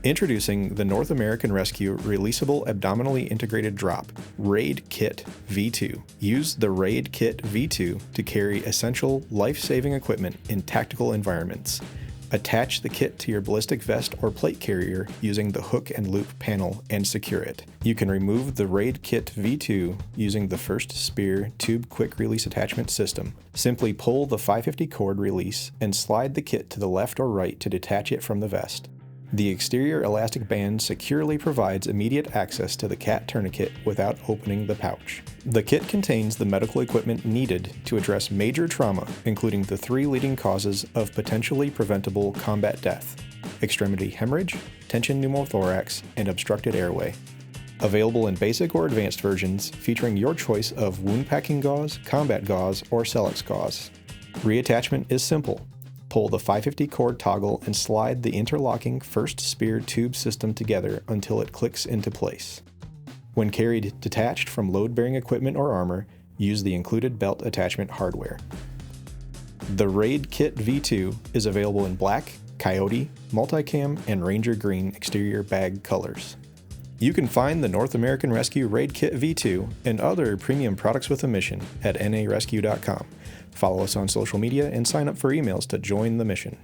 Introducing the North American Rescue Releasable Abdominally Integrated Drop, RAID Kit V2. Use the RAID Kit V2 to carry essential, life-saving equipment in tactical environments. Attach the kit to your ballistic vest or plate carrier using the hook and loop panel and secure it. You can remove the RAID Kit V2 using the First Spear Tube Quick Release Attachment System. Simply pull the 550 cord release and slide the kit to the left or right to detach it from the vest. The exterior elastic band securely provides immediate access to the CAT tourniquet without opening the pouch. The kit contains the medical equipment needed to address major trauma, including the 3 leading causes of potentially preventable combat death: extremity hemorrhage, tension pneumothorax, and obstructed airway. Available in basic or advanced versions, featuring your choice of wound packing gauze, combat gauze, or Cellex gauze. Reattachment is simple. Pull the 550 cord toggle and slide the interlocking First Spear tube system together until it clicks into place. When carried detached from load-bearing equipment or armor, use the included belt attachment hardware. The RAID Kit V2 is available in black, coyote, multicam, and ranger green exterior bag colors. You can find the North American Rescue RAID Kit V2 and other premium products with a mission at narescue.com. Follow us on social media and sign up for emails to join the mission.